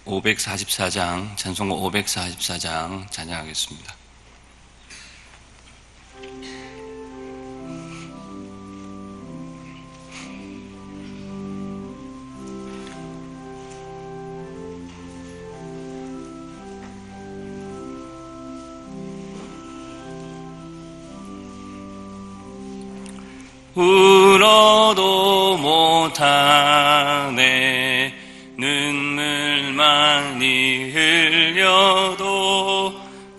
544장, 찬송가 544장 찬양하겠습니다. 울어도 못하네 눈물 많이 흘려도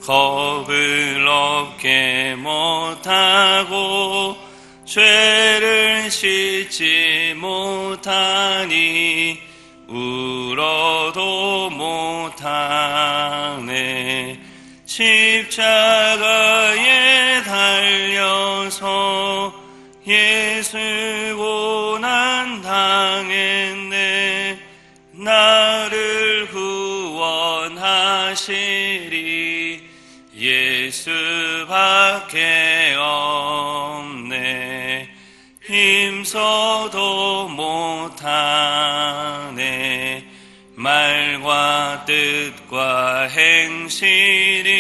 겁을 없게 못하고 죄를 씻지 못하니 울어도 못하네 십자가에 달려서 예수 고난 당했네 나를 구원하시리 예수밖에 없네 힘써도 못하네 말과 뜻과 행실이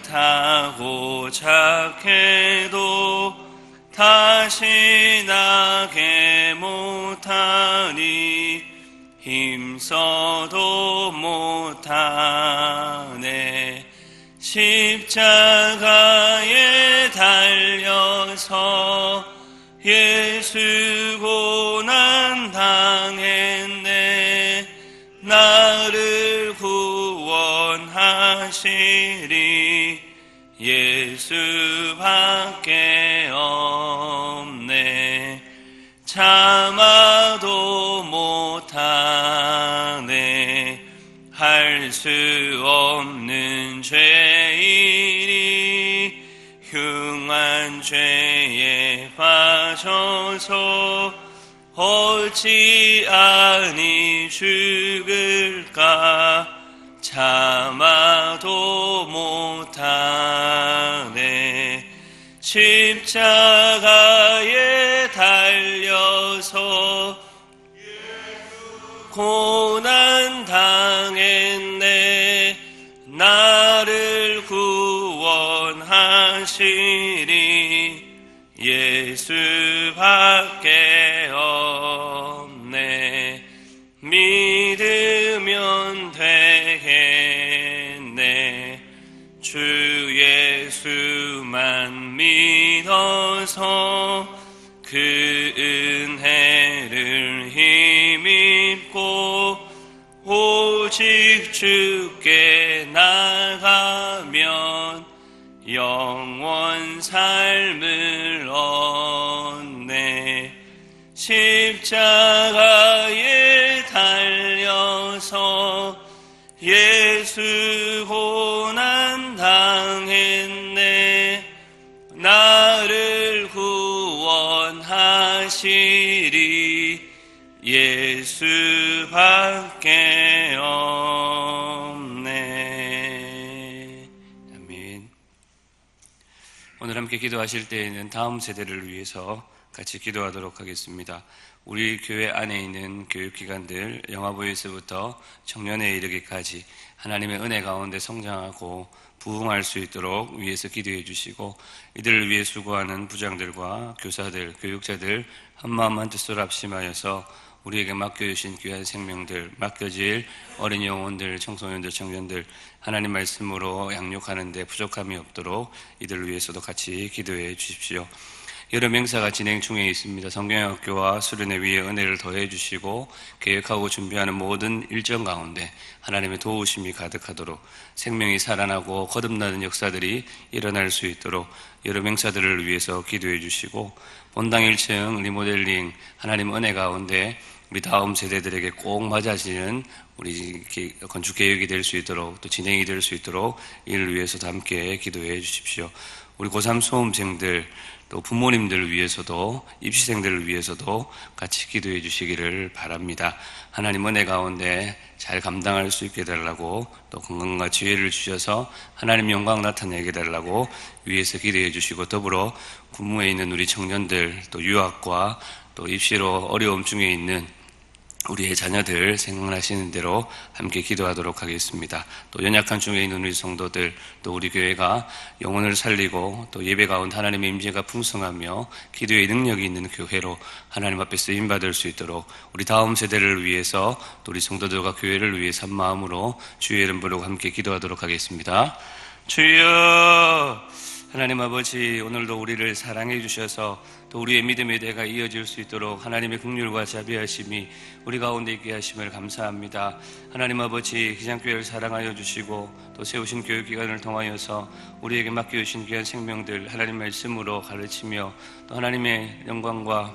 깨끗하고 착해도 다시 나게 못하니 힘써도 못하네 십자가에 달려서 예수 고난 당했네 나를 구원하시리 예수밖에 없네 참아도 못하네 할 수 없는 죄인이 흉한 죄에 빠져서 어찌 아니 죽을까 참아도 못하네 십자가에 달려서 고난 당했네 나를 구원하시리 예수밖에 없네 믿으면 되겠네 주 예수만 믿어서 그 은혜를 힘입고 오직 주께 나가면 영원 삶을 얻네 십자가에 달려서 예수 고난 당했네 나를 구원하시리 예수밖에 없네 아멘. 오늘 함께 기도하실 때에는 다음 세대를 위해서 같이 기도하도록 하겠습니다. 우리 교회 안에 있는 교육기관들 영화부에서부터 청년에 이르기까지 하나님의 은혜 가운데 성장하고 부흥할 수 있도록 위해서 기도해 주시고 이들을 위해 수고하는 부장들과 교사들, 교육자들 한마음 한뜻으로 합심하여서 우리에게 맡겨주신 귀한 생명들, 맡겨질 어린 영혼들, 청소년들, 청년들 하나님 말씀으로 양육하는 데 부족함이 없도록 이들을 위해서도 같이 기도해 주십시오. 여러 맹사가 진행 중에 있습니다. 성경학교와 수련회 위에 은혜를 더해 주시고 계획하고 준비하는 모든 일정 가운데 하나님의 도우심이 가득하도록 생명이 살아나고 거듭나는 역사들이 일어날 수 있도록 여러 맹사들을 위해서 기도해 주시고 본당 1층 리모델링 하나님 은혜 가운데 우리 다음 세대들에게 꼭 맞아지는 우리 건축 계획이 될 수 있도록 또 진행이 될 수 있도록 이를 위해서도 함께 기도해 주십시오. 우리 고3 수험생들 또 부모님들을 위해서도 입시생들을 위해서도 같이 기도해 주시기를 바랍니다. 하나님 은혜 가운데 잘 감당할 수 있게 해달라고 또 건강과 지혜를 주셔서 하나님 영광 나타내게 해달라고 위에서 기도해 주시고 더불어 군무에 있는 우리 청년들 또 유학과 또 입시로 어려움 중에 있는 우리의 자녀들 생각나시는 대로 함께 기도하도록 하겠습니다. 또 연약한 중에 있는 우리 성도들, 또 우리 교회가 영혼을 살리고 또 예배 가운데 하나님의 임재가 풍성하며 기도의 능력이 있는 교회로 하나님 앞에 쓰임받을 수 있도록 우리 다음 세대를 위해서 또 우리 성도들과 교회를 위해서 한 마음으로 주의 이름 부르고 함께 기도하도록 하겠습니다. 주여, 하나님 아버지, 오늘도 우리를 사랑해 주셔서 또 우리의 믿음의 대가 이어질 수 있도록 하나님의 긍휼과 자비하심이 우리 가운데 있게 하심을 감사합니다. 하나님 아버지, 기장교회를 사랑하여 주시고 또 세우신 교육기관을 통하여서 우리에게 맡겨주신 귀한 생명들 하나님 말씀으로 가르치며 또 하나님의 영광과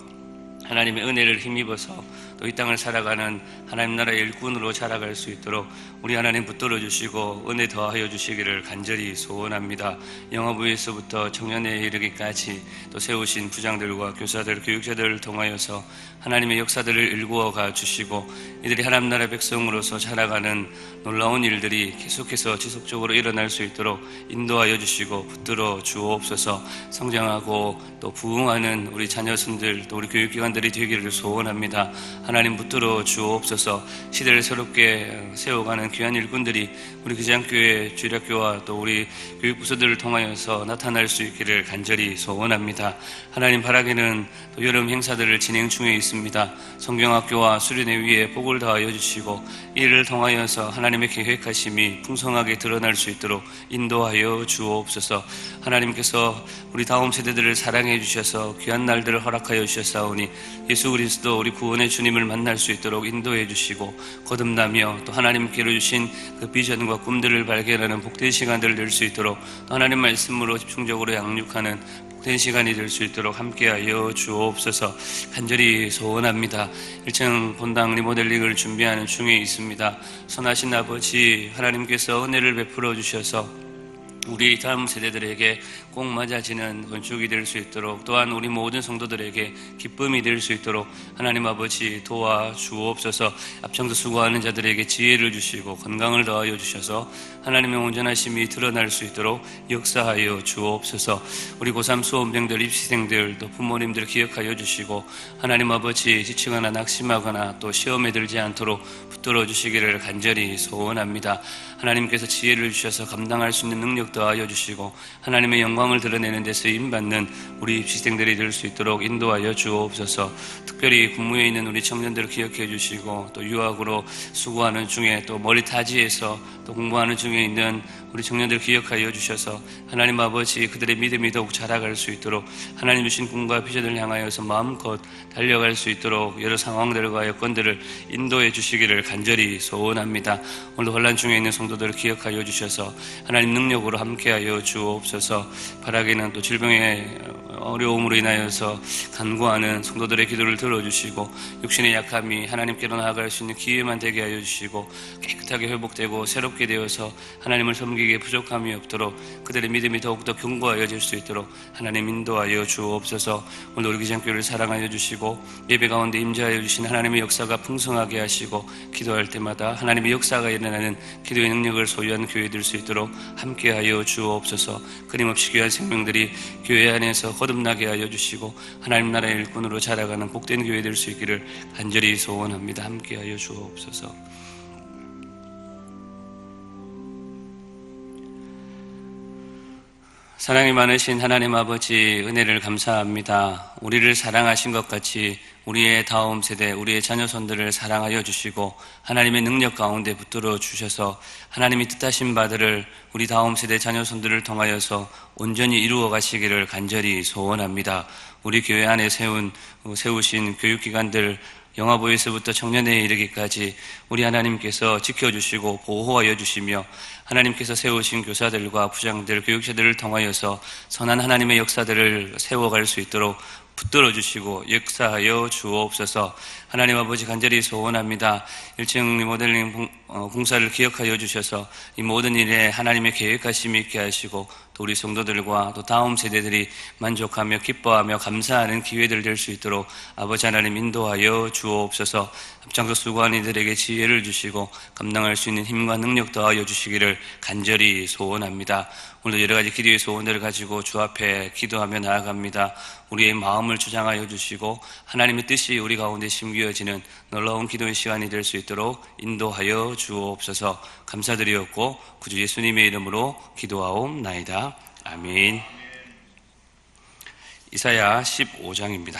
하나님의 은혜를 힘입어서 또 이 땅을 살아가는 하나님 나라의 일꾼으로 자라갈 수 있도록 우리 하나님 붙들어 주시고 은혜 더하여 주시기를 간절히 소원합니다. 영화부에서부터 청년회에 이르기까지 또 세우신 부장들과 교사들, 교육자들을 통하여서 하나님의 역사들을 일구어 가 주시고 이들이 하나님 나라 백성으로서 자라가는 놀라운 일들이 계속해서 지속적으로 일어날 수 있도록 인도하여 주시고 붙들어 주옵소서. 성장하고 또 부흥하는 우리 자녀선들 또 우리 교육기관들이 되기를 소원합니다. 하나님 붙들어 주옵소서. 시대를 새롭게 세워가는 귀한 일꾼들이 우리 기장교회, 주일학교와 또 우리 교육부서들을 통하여서 나타날 수 있기를 간절히 소원합니다. 하나님, 바라기는 또 여름 행사들을 진행 중에 있습니다. 성경학교와 수련회 위에 복을 더하여 주시고 이를 통하여서 하나님의 계획하심이 풍성하게 드러날 수 있도록 인도하여 주옵소서. 하나님께서 우리 다음 세대들을 사랑해 주셔서 귀한 날들을 허락하여 주셨사오니 예수 그리스도 우리 구원의 주님을 만날 수 있도록 인도해 주시고 거듭나며 또 하나님께로 주신 그 비전과 꿈들을 발견하는 복된 시간들을 낼 수 있도록 또 하나님 말씀으로 집중적으로 양육하는 복된 시간이 될 수 있도록 함께하여 주옵소서. 간절히 소원합니다. 1층 본당 리모델링을 준비하는 중에 있습니다. 선하신 아버지, 하나님께서 은혜를 베풀어 주셔서 우리 다음 세대들에게 꼭 맞아지는 건축이 될 수 있도록 또한 우리 모든 성도들에게 기쁨이 될 수 있도록 하나님 아버지 도와주옵소서. 앞장서 수고하는 자들에게 지혜를 주시고 건강을 더하여 주셔서 하나님의 온전하심이 드러날 수 있도록 역사하여 주옵소서. 우리 고3 수험생들, 입시생들 또 부모님들 기억하여 주시고 하나님 아버지 지치거나 낙심하거나 또 시험에 들지 않도록 붙들어 주시기를 간절히 소원합니다. 하나님께서 지혜를 주셔서 감당할 수 있는 능력 더하여 주시고 하나님의 영광을 드러내는 데 쓰임받는 우리 입시생들이 될 수 있도록 인도하여 주옵소서. 특별히 군무에 있는 우리 청년들을 기억해 주시고 또 유학으로 수고하는 중에 또 멀리 타지에서 또 공부하는 중에 있는 우리 청년들 기억하여 주셔서 하나님 아버지 그들의 믿음이 더욱 자라갈 수 있도록 하나님 주신 꿈과 비전을 향하여서 마음껏 달려갈 수 있도록 여러 상황들과 여건들을 인도해 주시기를 간절히 소원합니다. 오늘도 혼란 중에 있는 성도들을 기억하여 주셔서 하나님 능력으로 함께하여 주옵소서. 바라기는 또 질병의 어려움으로 인하여서 간구하는 성도들의 기도를 들어주시고 육신의 약함이 하나님께로 나아갈 수 있는 기회만 되게 하여 주시고 깨끗하게 회복되고 새롭게 되어서 하나님을 섬기기에 부족함이 없도록 그들의 믿음이 더욱더 견고하여질 수 있도록 하나님 인도하여 주옵소서. 오늘 우리 기장교회를 사랑하여 주시고 예배 가운데 임재하여 주신 하나님의 역사가 풍성하게 하시고 기도할 때마다 하나님의 역사가 일어나는 기도의 능력을 소유한 교회 될 수 있도록 함께하여 주옵소서. 끊임없이 귀한 생명들이 교회 안에서 거듭나게 하여 주시고 하나님 나라의 일꾼으로 자라가는 복된 교회 될 수 있기를 간절히 소원합니다. 함께하여 주옵소서. 사랑이 많으신 하나님 아버지, 은혜를 감사합니다. 우리를 사랑하신 것 같이 우리의 다음 세대, 우리의 자녀손들을 사랑하여 주시고 하나님의 능력 가운데 붙들어 주셔서 하나님이 뜻하신 바들을 우리 다음 세대 자녀손들을 통하여서 온전히 이루어 가시기를 간절히 소원합니다. 우리 교회 안에 세우신 교육기관들 영화부에서부터 청년회에 이르기까지 우리 하나님께서 지켜주시고 보호하여 주시며 하나님께서 세우신 교사들과 부장들, 교육자들을 통하여서 선한 하나님의 역사들을 세워갈 수 있도록 붙들어 주시고 역사하여 주옵소서. 하나님 아버지 간절히 소원합니다. 1층 리모델링 공사를 기억하여 주셔서 이 모든 일에 하나님의 계획하심이 있게 하시고 또 우리 성도들과 또 다음 세대들이 만족하며 기뻐하며 감사하는 기회들 될 수 있도록 아버지 하나님 인도하여 주옵소서. 앞장서 수고하는 이들에게 지혜를 주시고 감당할 수 있는 힘과 능력 더하여 주시기를 간절히 소원합니다. 오늘도 여러 가지 기도의 소원들을 가지고 주 앞에 기도하며 나아갑니다. 우리의 마음을 주장하여 주시고 하나님의 뜻이 우리 가운데 심겨지는 놀라운 기도의 시간이 될 수 있도록 인도하여 주옵소서. 감사드리었고 구주 예수님의 이름으로 기도하옵나이다. 아멘. 이사야 15장입니다.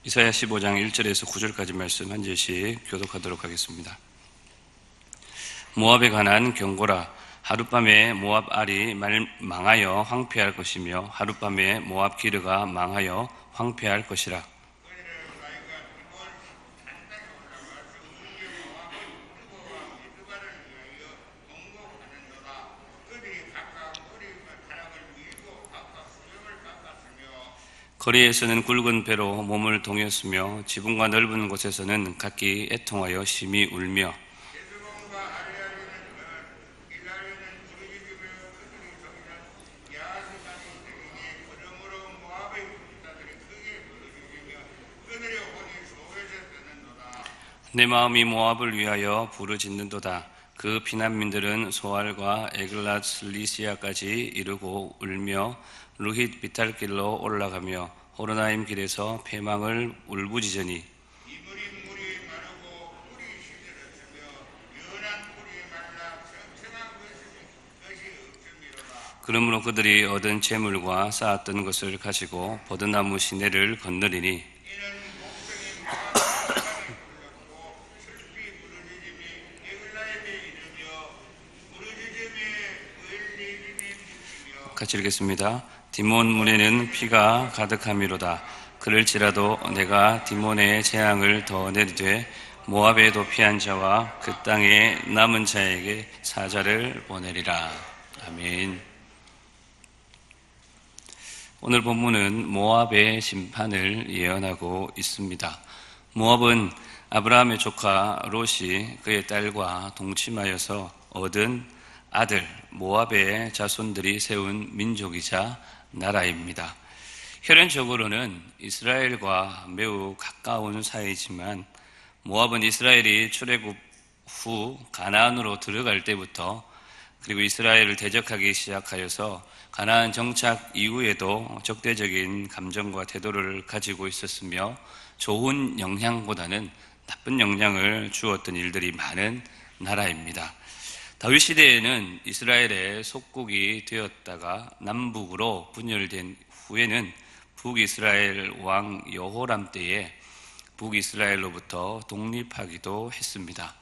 이사야 15장 1절에서 9절까지 말씀 한 절씩 교독하도록 하겠습니다. 모압에 관한 경고라. 하룻밤에 모압 알이 망하여 황폐할 것이며 하룻밤에 모압 기르가 망하여 황폐할 것이라. 거리에서는 굵은 배로 몸을 동였으며 지붕과 넓은 곳에서는 각기 애통하여 심히 울며 내 마음이 모압을 위하여 부르짖는도다. 그 피난민들은 소알과 에글랏 슬리시아까지 이르고 울며 루힛 비탈길로 올라가며 호로나임 길에서 패망을 울부짖으니 그러므로 그들이 얻은 재물과 쌓았던 것을 가지고 버드나무 시내를 건너리니 같이 읽겠습니다. 디몬 문에는 피가 가득함이로다. 그럴지라도 내가 디몬의 재앙을 더 내리되 모압에 도피한 자와 그 땅에 남은 자에게 사자를 보내리라. 아멘. 오늘 본문은 모압의 심판을 예언하고 있습니다. 모압은 아브라함의 조카 롯이 그의 딸과 동침하여서 얻은 아들 모압의 자손들이 세운 민족이자 나라입니다. 혈연적으로는 이스라엘과 매우 가까운 사이지만 모압은 이스라엘이 출애굽 후 가나안으로 들어갈 때부터 그리고 이스라엘을 대적하기 시작하여서 가나안 정착 이후에도 적대적인 감정과 태도를 가지고 있었으며 좋은 영향보다는 나쁜 영향을 주었던 일들이 많은 나라입니다. 다윗 시대에는 이스라엘의 속국이 되었다가 남북으로 분열된 후에는 북이스라엘 왕 여호람 때에 북이스라엘로부터 독립하기도 했습니다.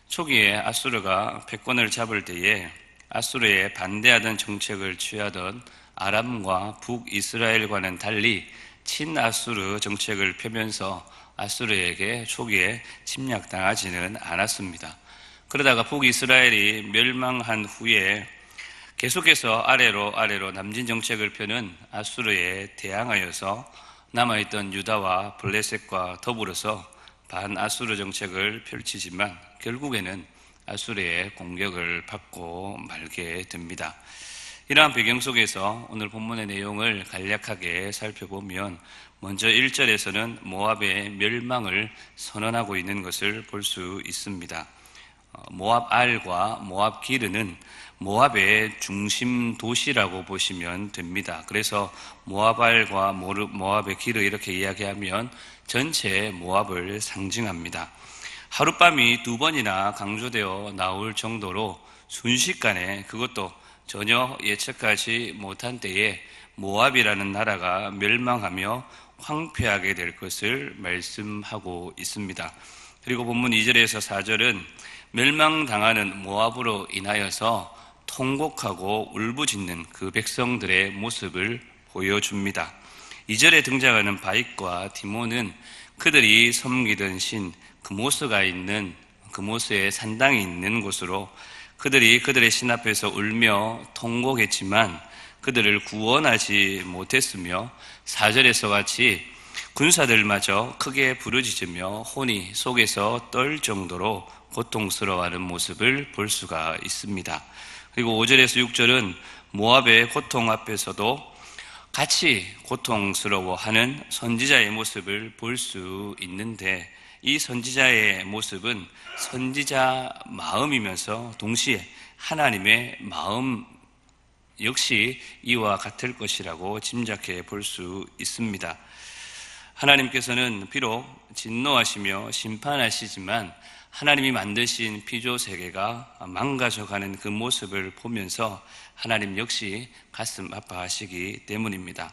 초기에 아수르가 패권을 잡을 때에 아수르에 반대하던 정책을 취하던 아람과 북이스라엘과는 달리 친아수르 정책을 펴면서 아수르에게 초기에 침략당하지는 않았습니다. 그러다가 북이스라엘이 멸망한 후에 계속해서 아래로 남진 정책을 펴는 아수르에 대항하여서 남아있던 유다와 블레셋과 더불어서 반아수르 정책을 펼치지만 결국에는 아수르의 공격을 받고 말게 됩니다. 이러한 배경 속에서 오늘 본문의 내용을 간략하게 살펴보면 먼저 1절에서는 모압의 멸망을 선언하고 있는 것을 볼 수 있습니다. 모압 알과 모압 기르는 모압의 중심 도시라고 보시면 됩니다. 그래서 모압 알과 모압의 기르 이렇게 이야기하면 전체 모압을 상징합니다. 하룻밤이 두 번이나 강조되어 나올 정도로 순식간에 그것도 전혀 예측하지 못한 때에 모압이라는 나라가 멸망하며 황폐하게 될 것을 말씀하고 있습니다. 그리고 본문 2절에서 4절은 멸망당하는 모압으로 인하여서 통곡하고 울부짖는 그 백성들의 모습을 보여줍니다. 2절에 등장하는 바익과 디몬은 그들이 섬기던 신 그모스가 있는 그모스의 산당이 있는 곳으로 그들이 그들의 신 앞에서 울며 통곡했지만 그들을 구원하지 못했으며 4절에서 같이 군사들마저 크게 부르짖으며 혼이 속에서 떨 정도로 고통스러워하는 모습을 볼 수가 있습니다. 그리고 5절에서 6절은 모압의 고통 앞에서도 같이 고통스러워하는 선지자의 모습을 볼 수 있는데, 이 선지자의 모습은 선지자 마음이면서 동시에 하나님의 마음 역시 이와 같을 것이라고 짐작해 볼 수 있습니다. 하나님께서는 비록 진노하시며 심판하시지만 하나님이 만드신 피조 세계가 망가져가는 그 모습을 보면서 하나님 역시 가슴 아파하시기 때문입니다.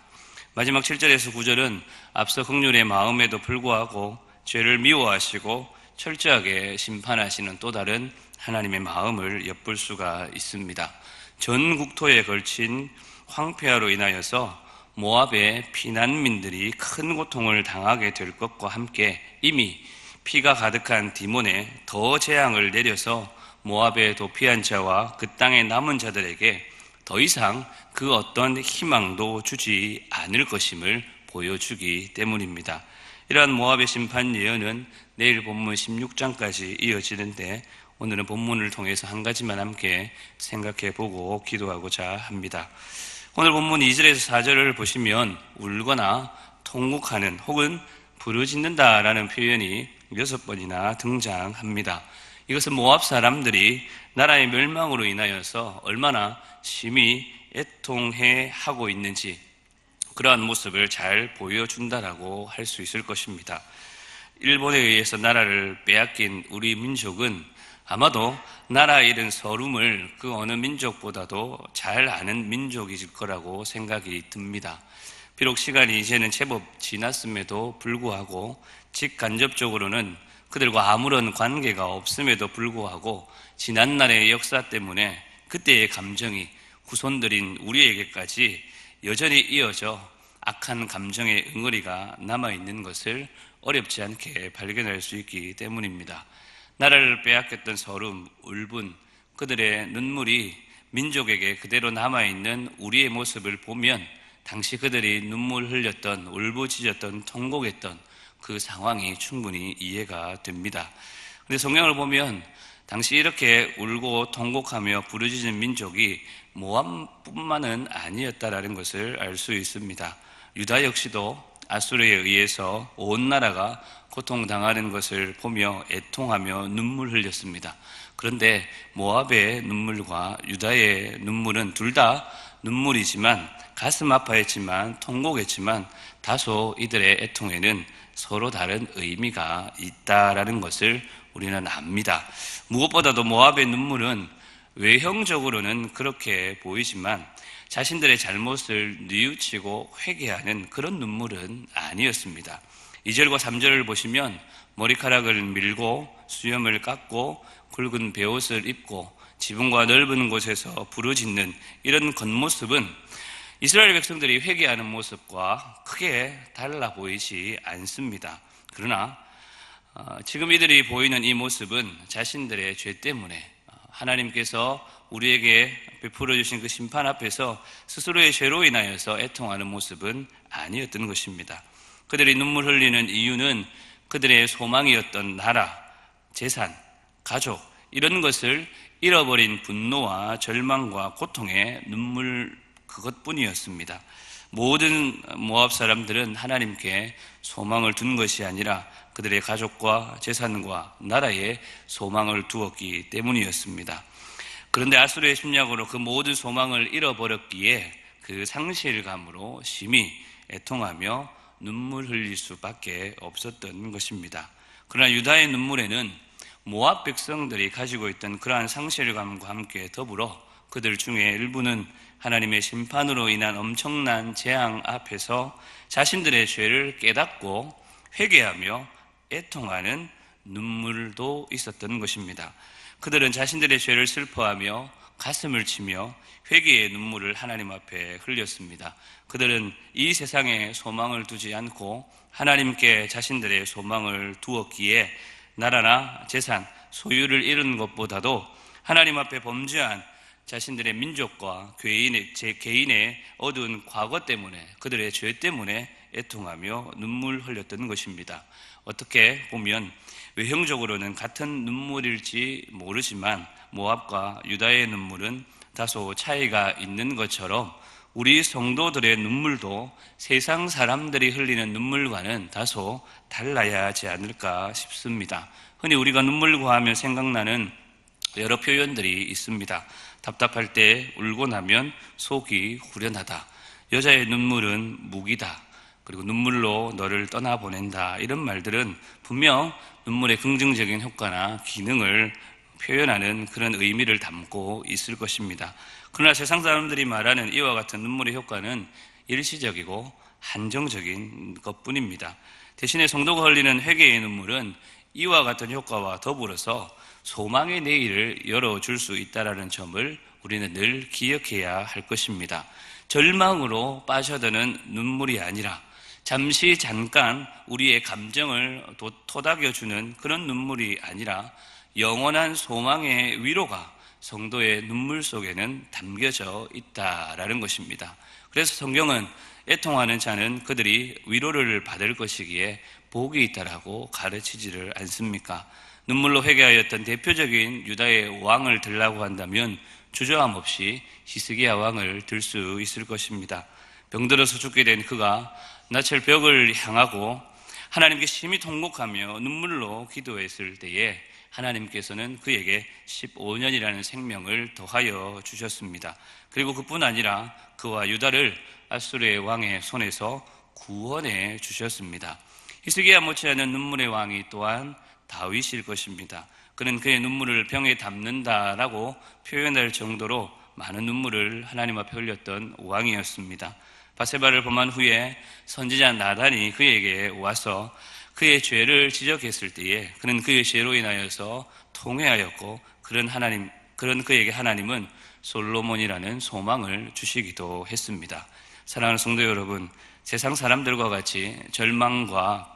마지막 7절에서 9절은 앞서 긍휼의 마음에도 불구하고 죄를 미워하시고 철저하게 심판하시는 또 다른 하나님의 마음을 엿볼 수가 있습니다. 전 국토에 걸친 황폐화로 인하여서 모압의 피난민들이 큰 고통을 당하게 될 것과 함께 이미 피가 가득한 디몬에 더 재앙을 내려서 모압의 도피한 자와 그 땅에 남은 자들에게 더 이상 그 어떤 희망도 주지 않을 것임을 보여주기 때문입니다. 이러한 모압의 심판 예언은 내일 본문 16장까지 이어지는데, 오늘은 본문을 통해서 한 가지만 함께 생각해 보고 기도하고자 합니다. 오늘 본문 2절에서 4절을 보시면 울거나 통곡하는 혹은 부르짖는다라는 표현이 6번이나 등장합니다. 이것은 모압 사람들이 나라의 멸망으로 인하여서 얼마나 심히 애통해 하고 있는지 그러한 모습을 잘 보여준다라고 할 수 있을 것입니다. 일본에 의해서 나라를 빼앗긴 우리 민족은 아마도 나라에 이른 서름을 그 어느 민족보다도 잘 아는 민족일 거라고 생각이 듭니다. 비록 시간이 이제는 제법 지났음에도 불구하고 직간접적으로는 그들과 아무런 관계가 없음에도 불구하고 지난날의 역사 때문에 그때의 감정이 후손들인 우리에게까지 여전히 이어져 악한 감정의 응어리가 남아있는 것을 어렵지 않게 발견할 수 있기 때문입니다. 나라를 빼앗겼던 서름, 울분, 그들의 눈물이 민족에게 그대로 남아있는 우리의 모습을 보면 당시 그들이 눈물 흘렸던, 울부짖었던, 통곡했던 그 상황이 충분히 이해가 됩니다. 그런데 성경을 보면 당시 이렇게 울고 통곡하며 부르짖은 민족이 모압뿐만은 아니었다라는 것을 알 수 있습니다. 유다 역시도 아수르에 의해서 온 나라가 고통당하는 것을 보며 애통하며 눈물 흘렸습니다. 그런데 모압의 눈물과 유다의 눈물은 둘 다 눈물이지만, 가슴 아파했지만, 통곡했지만 다소 이들의 애통에는 서로 다른 의미가 있다라는 것을 우리는 압니다. 무엇보다도 모압의 눈물은 외형적으로는 그렇게 보이지만 자신들의 잘못을 뉘우치고 회개하는 그런 눈물은 아니었습니다. 2절과 3절을 보시면 머리카락을 밀고 수염을 깎고 굵은 베옷을 입고 지붕과 넓은 곳에서 부르짖는 이런 겉모습은 이스라엘 백성들이 회개하는 모습과 크게 달라 보이지 않습니다. 그러나 지금 이들이 보이는 이 모습은 자신들의 죄 때문에 하나님께서 우리에게 베풀어 주신 그 심판 앞에서 스스로의 죄로 인하여서 애통하는 모습은 아니었던 것입니다. 그들이 눈물 흘리는 이유는 그들의 소망이었던 나라, 재산, 가족 이런 것을 잃어버린 분노와 절망과 고통의 눈물 그것뿐이었습니다. 모든 모압 사람들은 하나님께 소망을 둔 것이 아니라 그들의 가족과 재산과 나라에 소망을 두었기 때문이었습니다. 그런데 아수르의 침략으로 그 모든 소망을 잃어버렸기에 그 상실감으로 심히 애통하며 눈물 흘릴 수밖에 없었던 것입니다. 그러나 유다의 눈물에는 모압 백성들이 가지고 있던 그러한 상실감과 함께 더불어 그들 중에 일부는 하나님의 심판으로 인한 엄청난 재앙 앞에서 자신들의 죄를 깨닫고 회개하며 애통하는 눈물도 있었던 것입니다. 그들은 자신들의 죄를 슬퍼하며 가슴을 치며 회개의 눈물을 하나님 앞에 흘렸습니다. 그들은 이 세상에 소망을 두지 않고 하나님께 자신들의 소망을 두었기에 나라나 재산, 소유를 잃은 것보다도 하나님 앞에 범죄한 자신들의 민족과 개인의 어두운 과거 때문에, 그들의 죄 때문에 애통하며 눈물 흘렸던 것입니다. 어떻게 보면 외형적으로는 같은 눈물일지 모르지만 모압과 유다의 눈물은 다소 차이가 있는 것처럼 우리 성도들의 눈물도 세상 사람들이 흘리는 눈물과는 다소 달라야 하지 않을까 싶습니다. 흔히 우리가 눈물과 하면 생각나는 여러 표현들이 있습니다. 답답할 때 울고 나면 속이 후련하다. 여자의 눈물은 무기다. 그리고 눈물로 너를 떠나보낸다. 이런 말들은 분명 눈물의 긍정적인 효과나 기능을 표현하는 그런 의미를 담고 있을 것입니다. 그러나 세상 사람들이 말하는 이와 같은 눈물의 효과는 일시적이고 한정적인 것뿐입니다. 대신에 성도가 흘리는 회개의 눈물은 이와 같은 효과와 더불어서 소망의 내일을 열어줄 수 있다는 점을 우리는 늘 기억해야 할 것입니다. 절망으로 빠져드는 눈물이 아니라 잠시 잠깐 우리의 감정을 토닥여주는 그런 눈물이 아니라 영원한 소망의 위로가 성도의 눈물 속에는 담겨져 있다라는 것입니다. 그래서 성경은 애통하는 자는 그들이 위로를 받을 것이기에 복이 있다라고 가르치지를 않습니까? 눈물로 회개하였던 대표적인 유다의 왕을 들라고 한다면 주저함 없이 히스기야 왕을 들 수 있을 것입니다. 병들어서 죽게 된 그가 낯을 벽을 향하고 하나님께 심히 통곡하며 눈물로 기도했을 때에 하나님께서는 그에게 15년이라는 생명을 더하여 주셨습니다. 그리고 그뿐 아니라 그와 유다를 아수르의 왕의 손에서 구원해 주셨습니다. 히스기야 못지않은 눈물의 왕이 또한 다윗일 것입니다. 그는 그의 눈물을 병에 담는다라고 표현할 정도로 많은 눈물을 하나님 앞에 흘렸던 왕이었습니다. 바세바를 범한 후에 선지자 나단이 그에게 와서 그의 죄를 지적했을 때에 그는 그의 죄로 인하여서 통회하였고 그런 그에게 하나님은 솔로몬이라는 소망을 주시기도 했습니다. 사랑하는 성도 여러분, 세상 사람들과 같이 절망과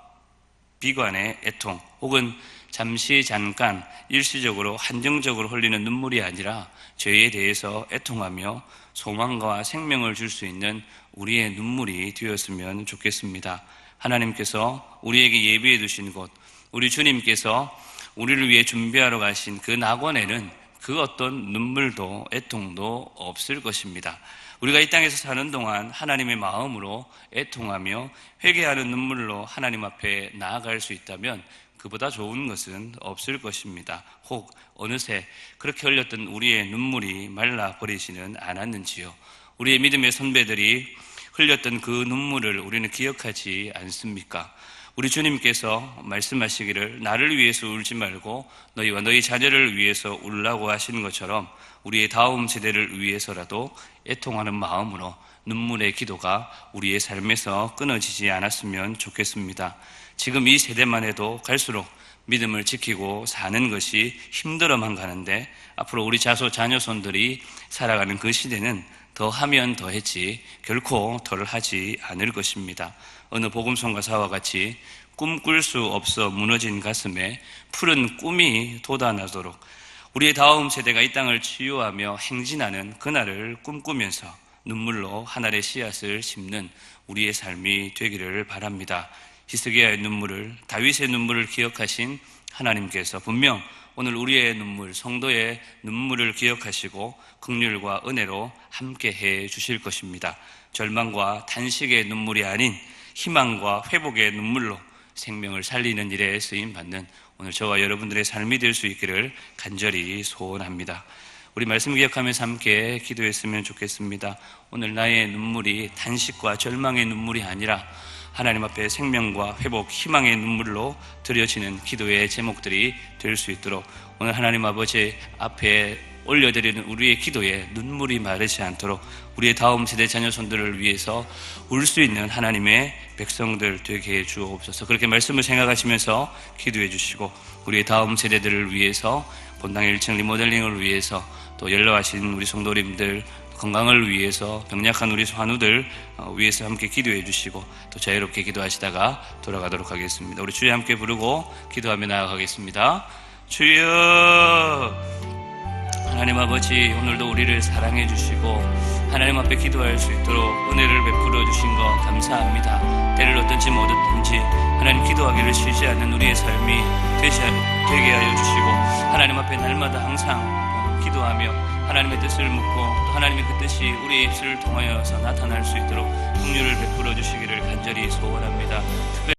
비관의 애통 혹은 잠시 잠깐 일시적으로 한정적으로 흘리는 눈물이 아니라 죄에 대해서 애통하며 소망과 생명을 줄 수 있는 우리의 눈물이 되었으면 좋겠습니다. 하나님께서 우리에게 예비해 두신 곳, 우리 주님께서 우리를 위해 준비하러 가신 그 낙원에는 그 어떤 눈물도 애통도 없을 것입니다. 우리가 이 땅에서 사는 동안 하나님의 마음으로 애통하며 회개하는 눈물로 하나님 앞에 나아갈 수 있다면 그보다 좋은 것은 없을 것입니다. 혹 어느새 그렇게 흘렸던 우리의 눈물이 말라버리지는 않았는지요. 우리의 믿음의 선배들이 흘렸던 그 눈물을 우리는 기억하지 않습니까? 우리 주님께서 말씀하시기를 나를 위해서 울지 말고 너희와 너희 자녀를 위해서 울라고 하시는 것처럼 우리의 다음 세대를 위해서라도 애통하는 마음으로 눈물의 기도가 우리의 삶에서 끊어지지 않았으면 좋겠습니다. 지금 이 세대만 해도 갈수록 믿음을 지키고 사는 것이 힘들어만 가는데 앞으로 우리 자녀손들이 살아가는 그 시대는 더하면 더했지 결코 덜 하지 않을 것입니다. 어느 복음성가사와 같이 꿈꿀 수 없어 무너진 가슴에 푸른 꿈이 돋아나도록 우리의 다음 세대가 이 땅을 치유하며 행진하는 그날을 꿈꾸면서 눈물로 하늘의 씨앗을 심는 우리의 삶이 되기를 바랍니다. 히스기야의 눈물을, 다윗의 눈물을 기억하신 하나님께서 분명 오늘 우리의 눈물, 성도의 눈물을 기억하시고 긍휼과 은혜로 함께해 주실 것입니다. 절망과 탄식의 눈물이 아닌 희망과 회복의 눈물로 생명을 살리는 일에 쓰임받는 오늘 저와 여러분들의 삶이 될 수 있기를 간절히 소원합니다. 우리 말씀 기억하면서 함께 기도했으면 좋겠습니다. 오늘 나의 눈물이 탄식과 절망의 눈물이 아니라 하나님 앞에 생명과 회복, 희망의 눈물로 드려지는 기도의 제목들이 될 수 있도록 오늘 하나님 아버지 앞에 올려드리는 우리의 기도에 눈물이 마르지 않도록 우리의 다음 세대 자녀손들을 위해서 울 수 있는 하나님의 백성들 되게 해 주옵소서. 그렇게 말씀을 생각하시면서 기도해 주시고 우리의 다음 세대들을 위해서 본당 1층 리모델링을 위해서 또 연로하신 우리 성도님들 건강을 위해서 병약한 우리 환우들 위해서 함께 기도해 주시고 또 자유롭게 기도하시다가 돌아가도록 하겠습니다. 우리 주여 함께 부르고 기도하며 나아가겠습니다. 주여, 하나님 아버지, 오늘도 우리를 사랑해 주시고 하나님 앞에 기도할 수 있도록 은혜를 베풀어 주신 것 감사합니다. 때를 어떤지 뭐 어떻든지 하나님 기도하기를 쉬지 않는 우리의 삶이 되게 하여 주시고 하나님 앞에 날마다 항상 기도하며 하나님의 뜻을 묻고 또 하나님의 그 뜻이 우리의 입술을 통하여서 나타날 수 있도록 긍휼을 베풀어 주시기를 간절히 소원합니다.